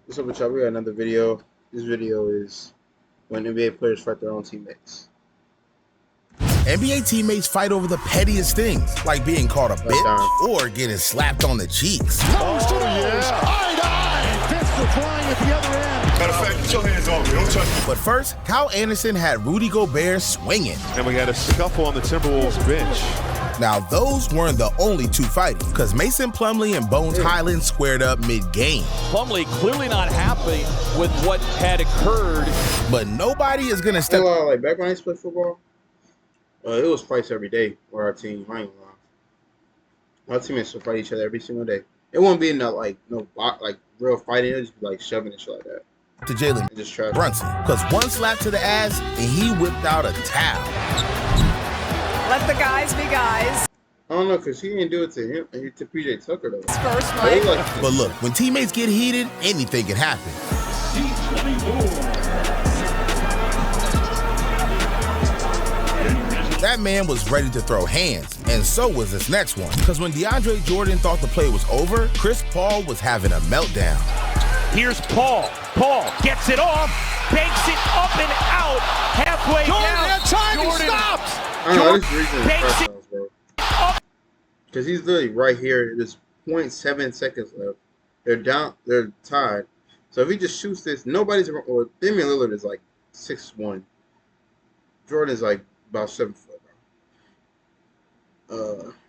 What's up with y'all? We got another video. This video is when NBA players fight their own teammates. NBA teammates fight over the pettiest things, like being called a bitch or getting slapped on the cheeks. Fists are flying at the other end. Matter of fact, get your hands off me. Don't touch me. But first, Kyle Anderson had Rudy Gobert swinging. And we had a scuffle on the Timberwolves bench. Now, those weren't the only two fighting, because Mason Plumlee and Bones Highland squared up mid-game. Plumlee clearly not happy with what had occurred. But nobody is going to step... Like back when I used to play football, it was fights every day with our team. I ain't gonna lie. Our teammates would fight each other every single day. It won't be no real fighting. It would just be like shoving and shit like that. To Jalen Brunson, because one slap to the ass and he whipped out a towel. Let the guys be guys. I don't know, because he didn't do it to him, to PJ Tucker, though. First, Mike. But look, when teammates get heated, anything can happen. That man was ready to throw hands, and so was this next one. Because when DeAndre Jordan thought the play was over, Chris Paul was having a meltdown. Here's Paul. Paul gets it off, banks it up and out, halfway down. Had time, Jordan he stopped. I don't know, this reason is press bro. Because he's literally right here. There's 0.7 seconds left. They're tied. So if he just shoots this, nobody's around. Or Damian Lillard is like 6'1". Jordan is like about 7 foot.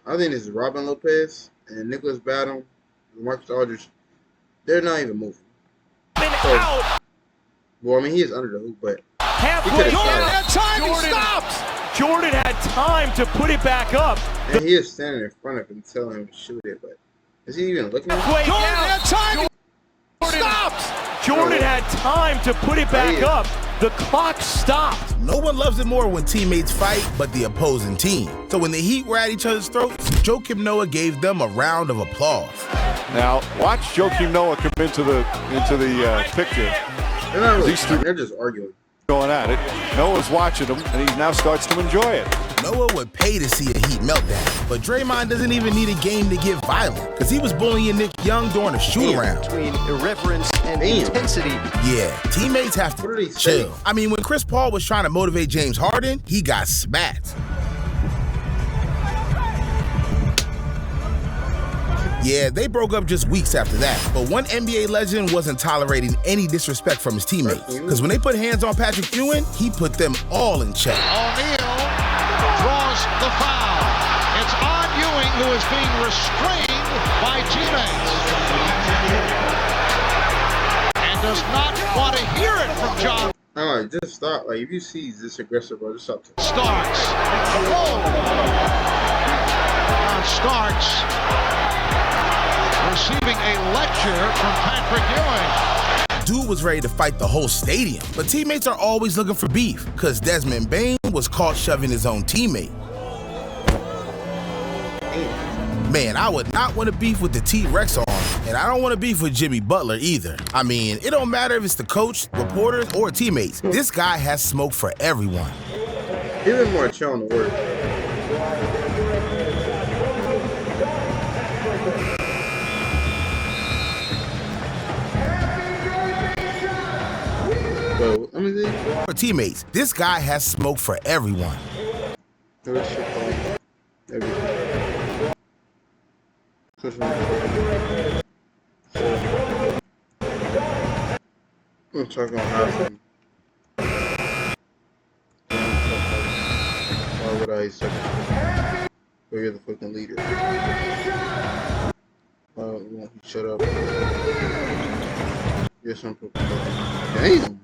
I think this is Robin Lopez and Nicholas Batum, Marcus Aldridge. They're not even moving. Out. Well, I mean, he is under the hoop, but Halfway Jordan had time, Jordan, he stopped. Jordan had time to put it back up. and he is standing in front of him telling him to shoot it. But is he even looking at him? Halfway Jordan down. had time, Jordan stopped. Jordan had time to put it back up. The clock stopped. No one loves it more when teammates fight, but the opposing team. So when the Heat were at each other's throats, Joakim Noah gave them a round of applause. Now, watch Joakim Noah come into the picture. They're not really, they're just arguing. Going at it. Noah's watching him, and he now starts to enjoy it. Noah would pay to see a Heat meltdown, but Draymond doesn't even need a game to get violent, because he was bullying Nick Young during a shoot-around. Between irreverence and intensity. Yeah, teammates have to chill. I mean, when Chris Paul was trying to motivate James Harden, he got smacked. Yeah, they broke up just weeks after that, but one NBA legend wasn't tolerating any disrespect from his teammates, because when they put hands on Patrick Ewing, he put them all in check. O'Neal draws the foul. It's on Ewing, who is being restrained by teammates. And does not want to hear it from John. Alright, just stop. Like, if you see he's this aggressive, bro, just stop. Starks. John Starks receiving a lecture from Patrick Ewing. Dude was ready to fight the whole stadium, but teammates are always looking for beef, because Desmond Bane was caught shoving his own teammate. Man, I would not want to beef with the T-Rex arm, and I don't want to beef with Jimmy Butler either. I mean, it don't matter if it's the coach, reporters, or teammates. This guy has smoke for everyone. Even more chill on the word. So, I mean, For teammates, this guy has smoke for everyone. everything. I'm talking about Hassan. Why would I say? Well, you're the fucking leader. Won't you shut up? Yes, I'm damn.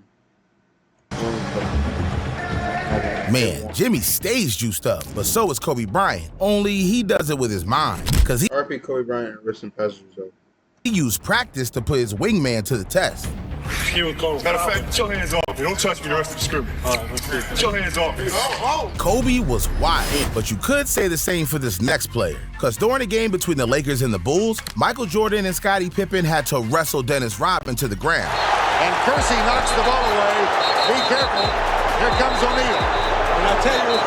Man, Jimmy stays juiced up, but so is Kobe Bryant. Only he does it with his mind, because RP Kobe Bryant and rest in passage though. he used practice to put his wingman to the test. Matter of fact, get your hands off me. Don't touch me the rest of the scrimmage. Get your hands off me. Kobe was wild, but you could say the same for this next player, because during the game between the Lakers and the Bulls, Michael Jordan and Scottie Pippen had to wrestle Dennis Rodman to the ground. And Kersey knocks the ball away. Be careful. Here comes O'Neal. And I tell you,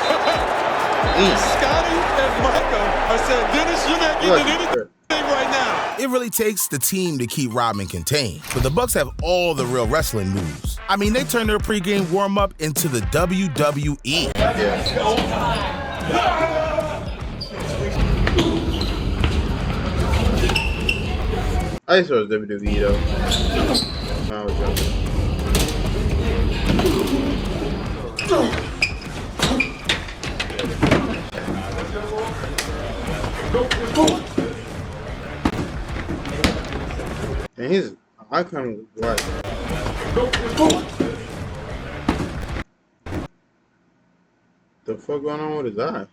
Scottie and Michael, I said, Dennis, you're not getting anything right now. It really takes the team to keep Rodman contained, but the Bucks have all the real wrestling moves. I mean, they turned their pregame warm-up into the WWE. I just saw it was WWE though. When I was younger. And his icon was white. The fuck going on with his eye?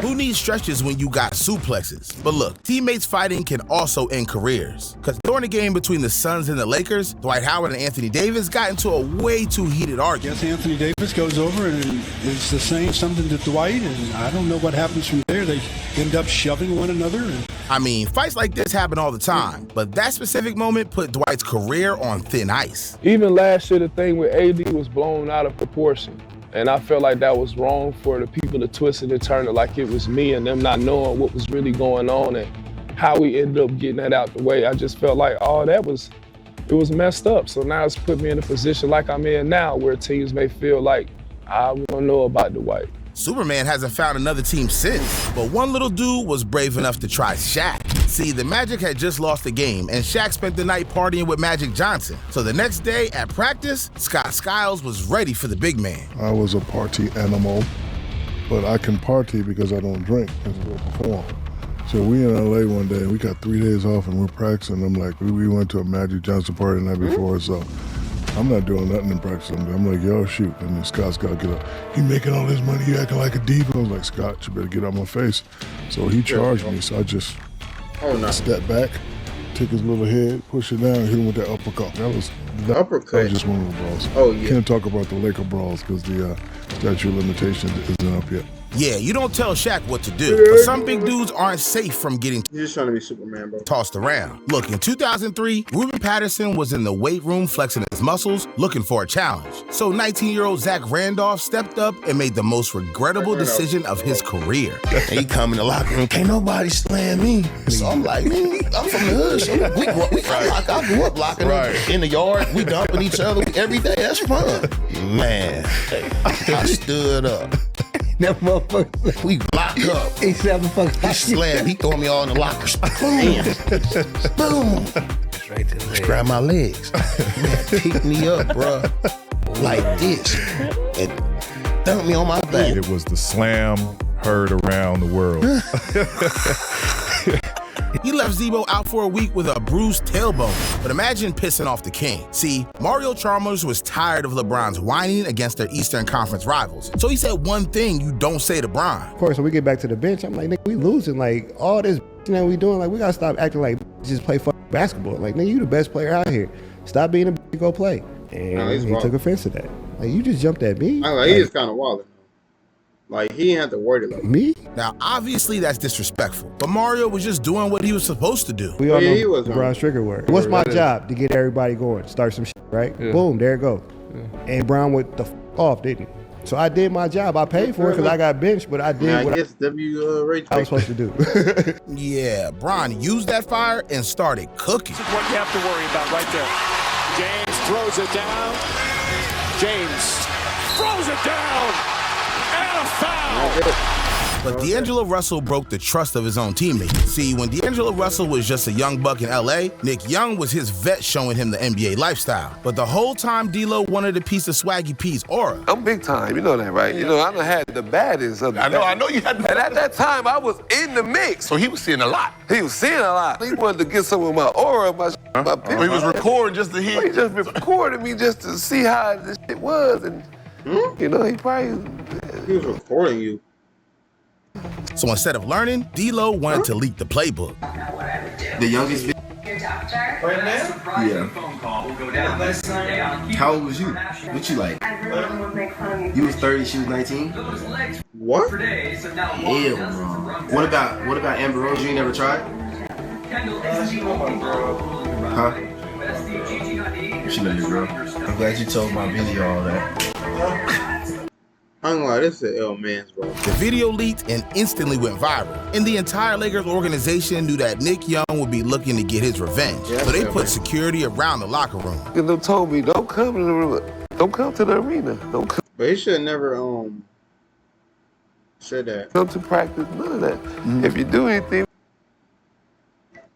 Who needs stretches when you got suplexes? But look, teammates fighting can also end careers. Because during the game between the Suns and the Lakers, Dwight Howard and Anthony Davis got into a way too heated argument. Yes, Anthony Davis goes over and is saying something to Dwight, and I don't know what happens from there. They end up shoving one another. I mean, fights like this happen all the time, but that specific moment put Dwight's career on thin ice. Even last year, the thing with AD was blown out of proportion. And I felt like that was wrong for the people to twist it and turn it like it was me and them not knowing what was really going on and how we ended up getting that out the way. I just felt like, it was messed up. So now it's put me in a position like I'm in now where teams may feel like, I want to know about Dwight. Superman hasn't found another team since, but one little dude was brave enough to try Shaq. See, the Magic had just lost the game, and Shaq spent the night partying with Magic Johnson. So the next day at practice, Scott Skiles was ready for the big man. I was a party animal, but I can party because I don't drink as I perform. So we in LA one day, and we got 3 days off, and we're practicing. I'm like, we went to a Magic Johnson party the night before, so I'm not doing nothing in practice. I'm like, yo, shoot. And then Scott's got to get up. You making all this money, you acting like a diva. I was like, Scott, you better get out my face. So he charged me, so I just stepped back, took his little head, pushed it down, and hit him with that uppercut. That was just one of the brawls. Oh, yeah. Can't talk about the Laker brawls because the statute of limitations isn't up yet. Yeah, you don't tell Shaq what to do, but some big dudes aren't safe from getting He's just trying to be Superman, bro. tossed around. Look, in 2003, Ruben Patterson was in the weight room flexing his muscles, looking for a challenge. So 19-year-old Zach Randolph stepped up and made the most regrettable decision of his career. He come in the locker room, can't nobody slam me. So I'm like, man, I'm from the hood. So I grew up locking in the yard. We dumping each other every day. That's fun. Man, I stood up. That motherfucker. We blocked up. He slammed. He threw me all in the lockers. Boom. Straight to the leg. Grab my legs. Man, pick me up, bro. Like this. And dumped me on my back. It was the slam heard around the world. He left Zebo out for a week with a bruised tailbone. But imagine pissing off the king. See, Mario Chalmers was tired of LeBron's whining against their Eastern Conference rivals. So he said one thing you don't say to Bron. Of course, when we get back to the bench, I'm like, nigga, we losing. Like, all this we doing, like, we gotta stop acting like just play basketball. Like, nigga, you the best player out here. Stop being a go play. And he took offense to that. Like, you just jumped at me. He is kind of wild. Like, he didn't have to worry about me. Now, obviously, that's disrespectful. But Mario was just doing what he was supposed to do. We all know LeBron's trigger word. What's my job? To get everybody going. Start some shit, right? Yeah. Boom, there it go. Yeah. And Bron went the off, didn't he? So I did my job. I paid for it because I got benched, but I did what I was supposed to do. Yeah, Bron used that fire and started cooking. This is what you have to worry about right there. James throws it down. James throws it down. And a foul. But D'Angelo Russell broke the trust of his own teammates. See, when D'Angelo Russell was just a young buck in LA, Nick Young was his vet showing him the NBA lifestyle. But the whole time D'Lo wanted a piece of Swaggy P's aura. I'm big time, you know that, right? You know, I done had the baddest of the I know you had And at that time, I was in the mix. So he was seeing a lot. He was seeing a lot. He wanted to get some of my aura, my picture. He was recording just to hear. He just recorded me just to see how this shit was. And, you know, he was recording you. So instead of learning, D'Lo wanted to leak the playbook. The youngest bitch. Right now? Yeah. How old was you? What you like? You was 30, she was 19? What? Hell no. What about Amber Rose? You ain't never tried? Huh? She know your girl. I'm glad you told my Billy all that. I ain't gonna lie, this is ill man's, bro. The video leaked and instantly went viral. And the entire Lakers organization knew that Nick Young would be looking to get his revenge. So they put security around the locker room. They told me, don't come to the room. Don't come to the arena. Don't come. But he should never said that. Come to practice, none of that. If you do anything,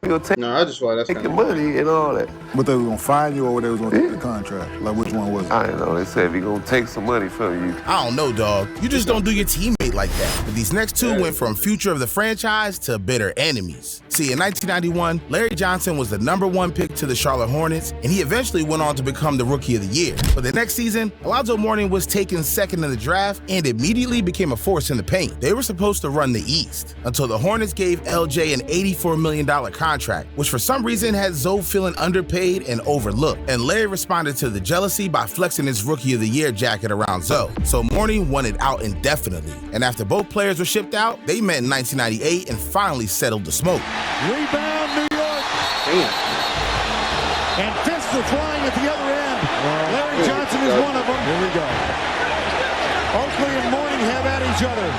you'll take I just thought that's your money and all that. But they were gonna fine you, or what they was gonna take the contract? Like, which one was it? I don't know. They said if you're gonna take some money from you. I don't know, dog. You just don't do your teammate like that. But these next two went from future of the franchise to bitter enemies. See, in 1991, Larry Johnson was the #1 pick to the Charlotte Hornets, and he eventually went on to become the Rookie of the Year. But the next season, Alonzo Mourning was taken second in the draft and immediately became a force in the paint. They were supposed to run the East until the Hornets gave LJ an $84 million contract, which for some reason had Zoe feeling underpaid and overlooked. And Larry responded to the jealousy by flexing his Rookie of the Year jacket around Zoe. So Mourning won it out indefinitely. And after both players were shipped out, they met in 1998 and finally settled the smoke. Rebound, New York. And fists are flying at the other end. Larry Johnson is one of them. Here we go. Oakley and Mourning have at each other.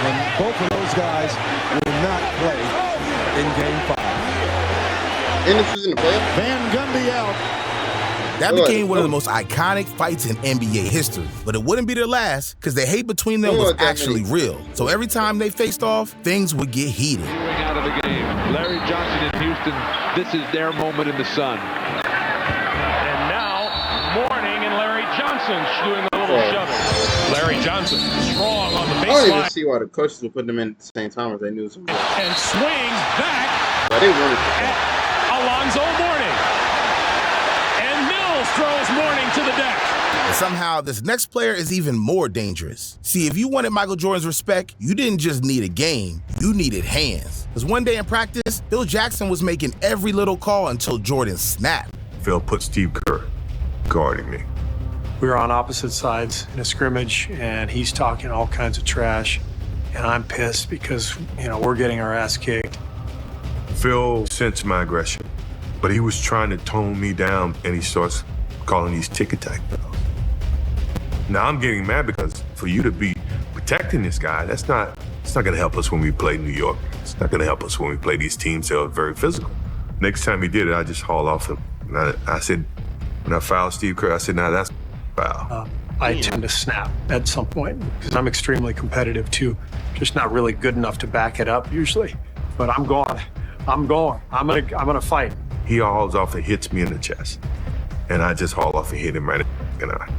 And both of those guys will not play in Game 5. And this was in the playoffs? Van Gundy out. That became one of the most iconic fights in NBA history. But it wouldn't be their last, because the hate between them was actually real. So every time they faced off, things would get heated. Out of the game. Larry Johnson in Houston, this is their moment in the sun. And now, Mourning and Larry Johnson doing a little shoving. Larry Johnson strong on the baseline. I don't even see why the coaches would put them in at the same time as they knew something. And swings back But they wanted at Alonzo Mourning. And Mills throws Mourning to the deck. And somehow, this next player is even more dangerous. See, if you wanted Michael Jordan's respect, you didn't just need a game, you needed hands. Because one day in practice, Phil Jackson was making every little call until Jordan snapped. Phil put Steve Kerr guarding me. We were on opposite sides in a scrimmage, and he's talking all kinds of trash, and I'm pissed because, we're getting our ass kicked. Phil sensed my aggression, but he was trying to tone me down, and he starts calling these tick-attack fellows. Now I'm getting mad because for you to be protecting this guy, it's not gonna help us when we play New York. It's not gonna help us when we play these teams that are very physical. Next time he did it, I just hauled off him. And I said, when I fouled Steve Kerr, I said, now that's foul. I tend to snap at some point because I'm extremely competitive too. Just not really good enough to back it up usually. But I'm going. I'm gonna fight. He hauls off and hits me in the chest. And I just haul off and hit him right in the eye.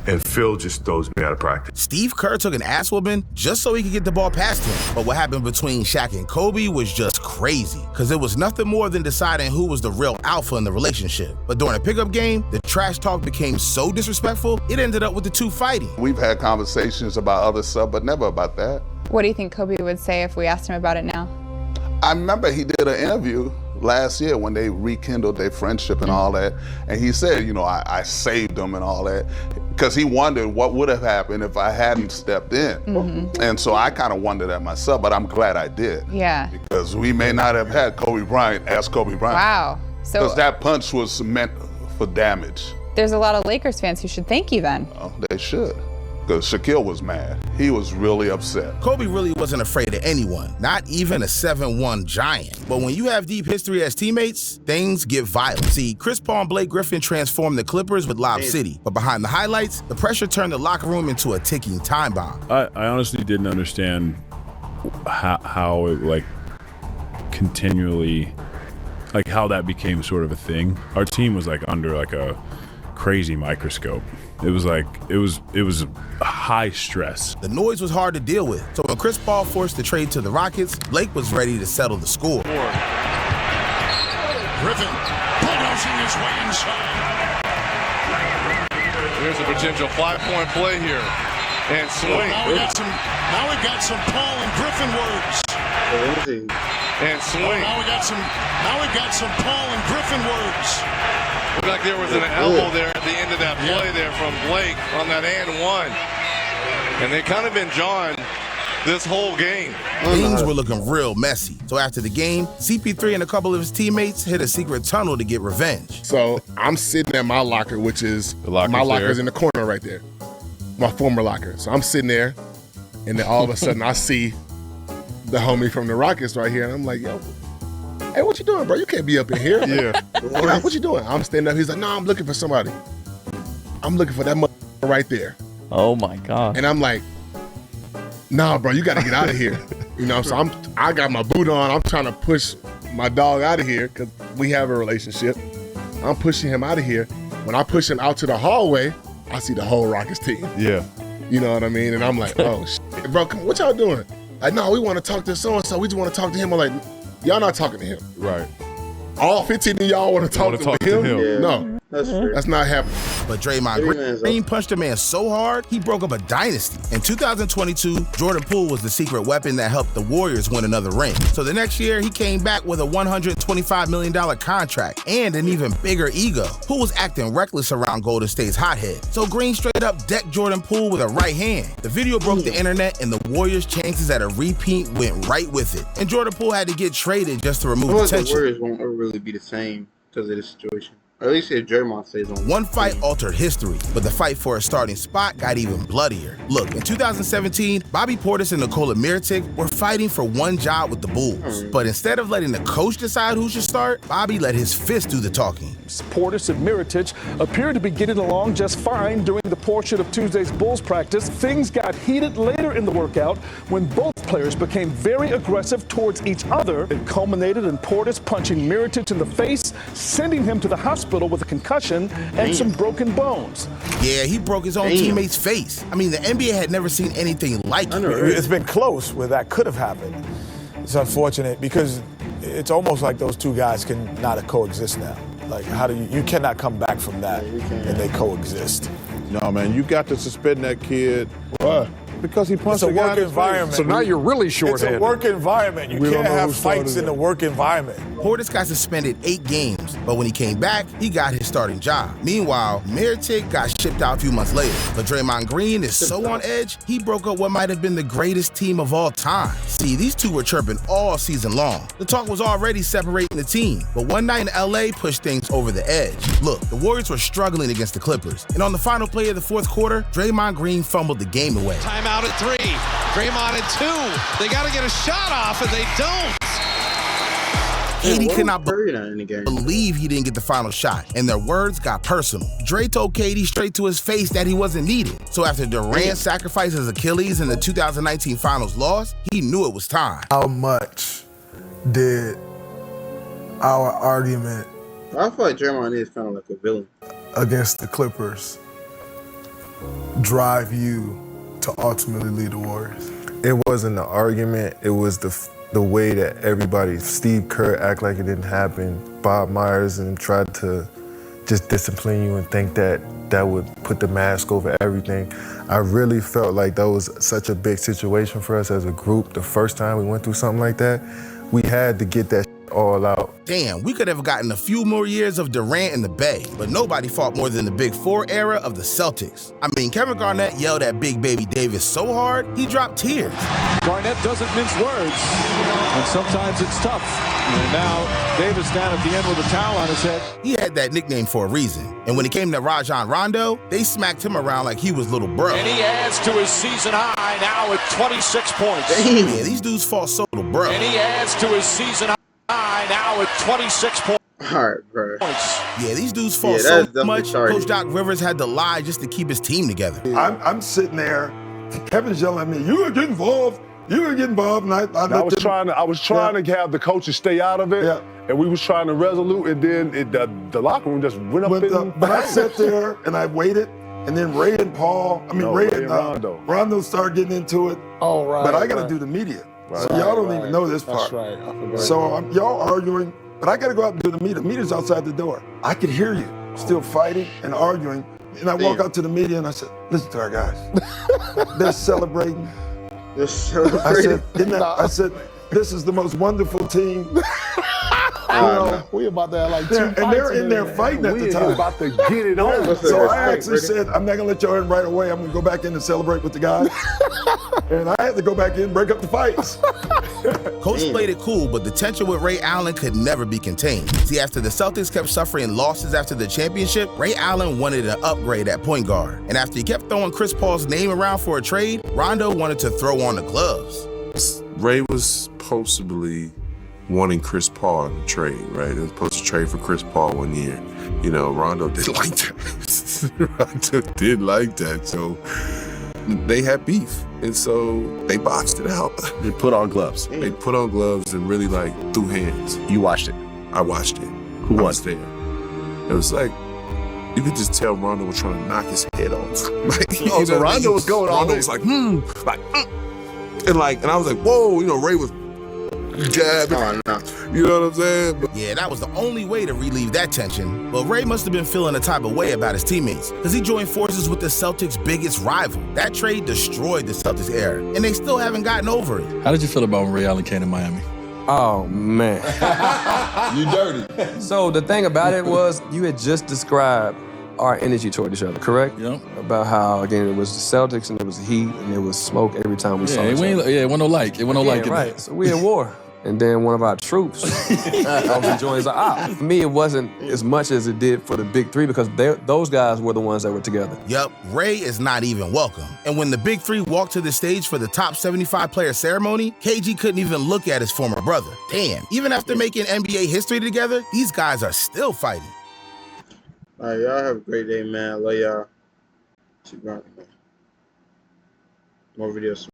And Phil just throws me out of practice. Steve Kerr took an ass whooping just so he could get the ball past him. But what happened between Shaq and Kobe was just crazy, because it was nothing more than deciding who was the real alpha in the relationship. But during a pickup game, the trash talk became so disrespectful, it ended up with the two fighting. We've had conversations about other stuff, but never about that. What do you think Kobe would say if we asked him about it now? I remember he did an interview last year when they rekindled their friendship and all that, and he said, I saved them and all that, because he wondered what would have happened if I hadn't stepped in. And so I kind of wondered that myself, but I'm glad I did. Yeah. Because we may not have had Kobe Bryant as Kobe Bryant. Wow. So because that punch was meant for damage. There's a lot of Lakers fans who should thank you then. Oh, they should. Because Shaquille was mad. He was really upset. Kobe really wasn't afraid of anyone, not even a 7'1" giant. But when you have deep history as teammates, things get violent. See, Chris Paul and Blake Griffin transformed the Clippers with Lob City. But behind the highlights, the pressure turned the locker room into a ticking time bomb. I honestly didn't understand how it, continually, how that became sort of a thing. Our team was, under, a crazy microscope. It was high stress. The noise was hard to deal with. So when Chris Paul forced the trade to the Rockets, Blake was ready to settle the score. Griffin bulldozing his way inside. Here's a potential 5-point play here. And swing. Now we've got some Paul and Griffin words. And swing. Now we've got some Paul and Griffin words. Looked like there was an elbow there at the end of that play there from Blake on that and one. And they kind of been drawn this whole game. Things were looking real messy. So after the game, CP3 and a couple of his teammates hit a secret tunnel to get revenge. So I'm sitting at my locker, which is locker's my locker's there. in the corner right there. My former locker. So I'm sitting there, and then all of a sudden I see the homie from the Rockets right here, and I'm like, yo, hey, what you doing, bro? You can't be up in here. Yeah. What you doing? I'm standing up. He's like, no, I'm looking for somebody. I'm looking for that motherfucker right there. Oh my God. And I'm like, nah, bro, you got to get out of here. You know, so I got my boot on. I'm trying to push my dog out of here because we have a relationship. I'm pushing him out of here. When I push him out to the hallway, I see the whole Rockets team. Yeah. You know what I mean? And I'm like, oh, shit. Bro, come on, what y'all doing? Like, no, we want to talk to so-and-so. We just want to talk to him. I'm like, y'all not talking to him. Right. All 15 of y'all want to talk to him? Yeah. No, that's not happening. But Draymond Green punched a man so hard, he broke up a dynasty. In 2022, Jordan Poole was the secret weapon that helped the Warriors win another ring. So the next year, he came back with a $125 million contract and an even bigger ego. Poole was acting reckless around Golden State's hothead. So Green straight up decked Jordan Poole with a right hand. The video broke the internet, and the Warriors' chances at a repeat went right with it. And Jordan Poole had to get traded just to remove the The tension. Warriors won't ever really be the same because of this situation. Or at least if Draymond stays on. One fight altered history, but the fight for a starting spot got even bloodier. Look, in 2017, Bobby Portis and Nikola Mirotic were fighting for one job with the Bulls. But instead of letting the coach decide who should start, Bobby let his fist do the talking. Portis and Mirotic appeared to be getting along just fine during the portion of Tuesday's Bulls practice. Things got heated later in the workout when both players became very aggressive towards each other. It culminated in Portis punching Mirotic in the face, sending him to the hospital with a concussion and some broken bones. Yeah, he broke his own teammate's face. I mean, the NBA had never seen anything like it. It's been close where that could have happened. It's unfortunate because it's almost like those two guys can not coexist now. Like, how do you cannot come back from that and they coexist. No, man, you got to suspend that kid. Why? Because he punched It's a a guy work in his environment. face. So now you're really It's a work environment. You can't have fights in the work environment. Portis got suspended 8 games, but when he came back, he got his starting job. Meanwhile, Mirotic got shipped out a few months later. But Draymond Green is so on edge, he broke up what might have been the greatest team of all time. See, these two were chirping all season long. The talk was already separating the team, but one night in LA pushed things over the edge. Look, the Warriors were struggling against the Clippers, and on the final play of the fourth quarter, Draymond Green fumbled the game away. Timeout at 3. Draymond at 2. They got to get a shot off, and they don't. KD could not believe he didn't get the final shot, and their words got personal. Dre told KD straight to his face that he wasn't needed. So after Durant sacrificed his Achilles in the 2019 Finals loss, he knew it was time. How much did our argument I feel like Draymond is kind of like a villain. against the Clippers drive you to ultimately lead the Warriors? It wasn't an argument. It was the way that everybody, Steve Kerr, act like it didn't happen. Bob Myers and tried to just discipline you and think that that would put the mask over everything. I really felt like that was such a big situation for us as a group. The first time we went through something like that, we had to get that all out. Damn, we could have gotten a few more years of Durant in the Bay, but nobody fought more than the Big Four era of the Celtics. I mean, Kevin Garnett yelled at Big Baby Davis so hard, he dropped tears. Garnett doesn't mince words, and sometimes it's tough. And now Davis down at the end with a towel on his head. He had that nickname for a reason, and when it came to Rajon Rondo, they smacked him around like he was little bro. And he adds to his season high now at 26 points. Damn. Yeah, these dudes fall so little bro. And he adds to his season high now at 26 points. All right, bro. Yeah, these dudes fall so much, Coach Doc Rivers had to lie just to keep his team together. I'm sitting there, Kevin's yelling at me, you gonna get involved, you gonna get involved. And I was trying to have the coaches stay out of it, and we was trying to resolute, and then the locker room just went up But I sat there and I waited, and then Ray and Rondo started getting into it. Oh, right. But I gotta do the media. Right, so y'all don't even know this part. That's right. I forgot. So y'all arguing, but I got to go out and do the media. The media's outside the door. I could hear you still fighting and arguing. And I walk out to the media and I said, listen to our guys. They're celebrating. They're celebrating. I said, this is the most wonderful team We about to have like 2 fights. And they're in there fighting at the time. We about to get it on. So I actually said, I'm not going to let y'all in right away. I'm going to go back in and celebrate with the guys. And I had to go back in and break up the fights. Coach played it cool, but the tension with Ray Allen could never be contained. See, after the Celtics kept suffering losses after the championship, Ray Allen wanted an upgrade at point guard. And after he kept throwing Chris Paul's name around for a trade, Rondo wanted to throw on the gloves. Ray was supposedly wanting Chris Paul in the trade, right? They were supposed to trade for Chris Paul one year. You know, Rondo didn't like that. Rondo did like that, so they had beef. And so they boxed it out. They put on gloves. They put on gloves and really like threw hands. You watched it? I watched it. Who won? I was there. It was like, you could just tell Rondo was trying to knock his head off. Like, oh, so Rondo was going on. Rondo was like, And I was like, whoa, you know, Ray was jabbing. Oh, no. You know what I'm saying? Yeah, that was the only way to relieve that tension. But Ray must have been feeling a type of way about his teammates, because he joined forces with the Celtics' biggest rival. That trade destroyed the Celtics era, and they still haven't gotten over it. How did you feel about when Ray Allen came to Miami? Oh, man. You dirty. So the thing about it was, you had just described our energy toward each other, correct? Yep. About how, again, it was the Celtics and it was Heat and it was smoke every time we saw each other. Yeah, it wasn't no like. It wasn't no like. Right. So we at war. And then one of our troops joins our op. For me, it wasn't as much as it did for the big three because those guys were the ones that were together. Yup, Ray is not even welcome. And when the big three walked to the stage for the top 75 player ceremony, KG couldn't even look at his former brother. Damn, even after making NBA history together, these guys are still fighting. All right, y'all have a great day, man. Love y'all. Keep rocking, man. More videos.